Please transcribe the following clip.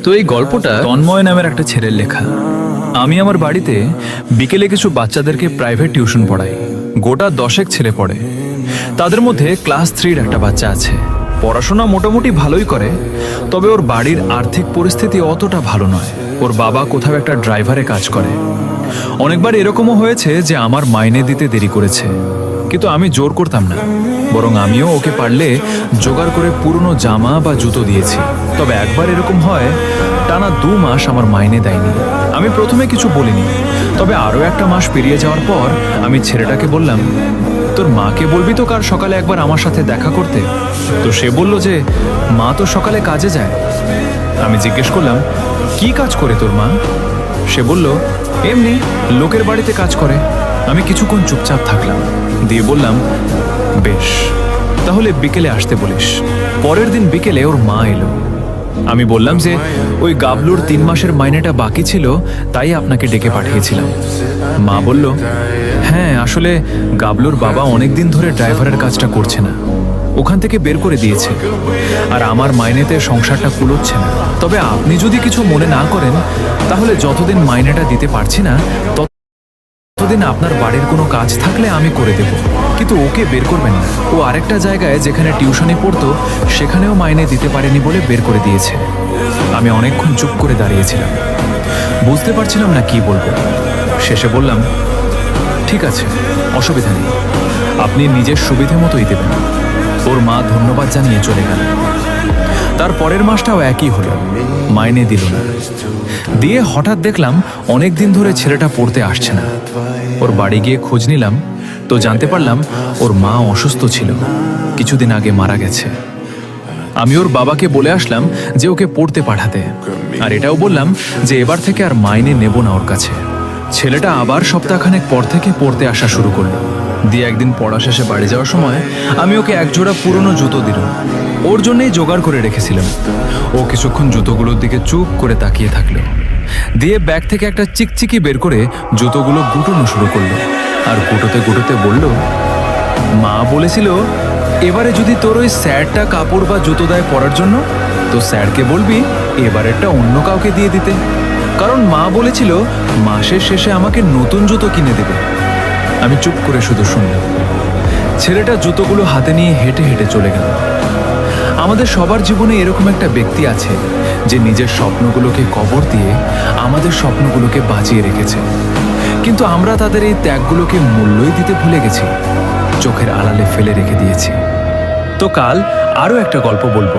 তো এই গল্পটা তন্ময় নামের একটা ছেলের লেখা। আমি আমার বাড়িতে বিকেলে কিছু বাচ্চাদেরকে প্রাইভেট টিউশন পড়াই। গোটা 10 ছেলে পড়ে। তাদের মধ্যে ক্লাস 3-র একটা বাচ্চা আছে। পড়াশোনা মোটামুটি ভালোই করে, তবে ওর বাড়ির আর্থিক পরিস্থিতি অতটা ভালো নয়। ওর বাবা কোথাও একটা ড্রাইভারে কাজ করে। অনেকবার এরকমও হয়েছে যে আমার মাইনে দিতে দেরি করেছে, কিন্তু আমি জোর করতাম না, বরং আমিও ওকে পারলে জোগাড় করে পুরনো জামা বা জুতো দিয়েছি। তবে একবার এরকম হয়, টানা 2 মাস আমার মাইনে দেয়নি। আমি প্রথমে কিছু বলিনি, তবে আরও একটা মাস পেরিয়ে যাওয়ার পর আমি ছেলেটাকে বললাম, তোর মাকে বলবি তো কাল সকালে একবার আমার সাথে দেখা করতে। তো সে বলল যে মা তো সকালে কাজে যায়। আমি জিজ্ঞেস করলাম, কি কাজ করে তোর মা? সে বলল, এমনি লোকের বাড়িতে কাজ করে। আমি কিছুক্ষণ চুপচাপ থাকলাম, দিয়ে বললাম, বেশ, তাহলে বিকেলে আসতে বলিস। পরের দিন বিকেলে ওর মা এলো। আমি বললাম যে ওই গাবলুর 3 মাসের মাইনেটা বাকি ছিল, তাই আপনাকে ডেকে পাঠিয়েছিলাম। মা বলল, হ্যাঁ, আসলে গাবলুর বাবা অনেকদিন ধরে ড্রাইভারের কাজটা করছে না, ওখান থেকে বের করে দিয়েছে, আর আমার মাইনেতে সংসারটা কুলোচ্ছে না। তবে আপনি যদি কিছু মনে না করেন, তাহলে যতদিন মাইনেটা দিতে পারছি না ততদিন আপনার বাড়ির কোনো কাজ থাকলে আমি করে দেব, কিন্তু ওকে বের করবেন না। ও আরেকটা জায়গায় যেখানে টিউশনে পড়তো সেখানেও মাইনে দিতে পারেনি বলে বের করে দিয়েছে। আমি অনেকক্ষণ চুপ করে দাঁড়িয়েছিলাম, বুঝতে পারছিলাম না কি বলবো। শেষে বললাম, ঠিক আছে, অসুবিধা নেই, আপনি নিজের সুবিধে মতোই দেবেন। ওর মা ধন্যবাদ জানিয়ে চলে গেল। তার পরের মাসটাও একই হলো, মাইনে দিল না। দিয়ে হঠাৎ দেখলাম অনেক দিন ধরে ছেলেটা পড়তে আসছে না। ওর বাড়ি গিয়ে খোঁজ নিলাম, তো জানতে পারলাম ওর মা অসুস্থ ছিল, কিছুদিন আগে মারা গেছে। আমি ওর বাবাকে বলে আসলাম যে ওকে পড়তে পাঠাতে, আর এটাও বললাম যে এবার থেকে আর মাইনে নেব না ওর কাছে। ছেলেটা আবার সপ্তাহখানেক পর থেকে পড়তে আসা শুরু করলো। দিয়ে একদিন পড়া শেষে বাড়ি যাওয়ার সময় আমি ওকে একজোড়া পুরনো জুতো দিলাম, ওর জন্যই জোগাড় করে রেখেছিলাম। ও কিছুক্ষণ জুতোগুলোর দিকে চুপ করে তাকিয়ে থাকলো, দিয়ে ব্যাগ থেকে একটা চিকচিকি বের করে জুতোগুলো গুটোনো শুরু করলো, আর গুটোতে গুটোতে বলল, মা বলেছিল এবারে যদি তোর ওই স্যারটা কাপড় বা জুতো দেয় পরার জন্য, তো স্যারকে বলবি এবারেরটা অন্য কাউকে দিয়ে দিতে, কারণ মা বলেছিল মাসের শেষে আমাকে নতুন জুতো কিনে দেবে। আমি চুপ করে শুধু শুনলাম। ছেলেটা জুতোগুলো হাতে নিয়ে হেঁটে হেঁটে চলে গেল। আমাদের সবার জীবনে এরকম একটা ব্যক্তি আছে যে নিজের স্বপ্নগুলোকে কবর দিয়ে আমাদের স্বপ্নগুলোকে বাঁচিয়ে রেখেছে, কিন্তু আমরা তাদের এই ত্যাগগুলোকে মূল্যই দিতে ভুলে গেছি, চোখের আড়ালে ফেলে রেখে দিয়েছি। তো কাল আরও একটা গল্প বলবো।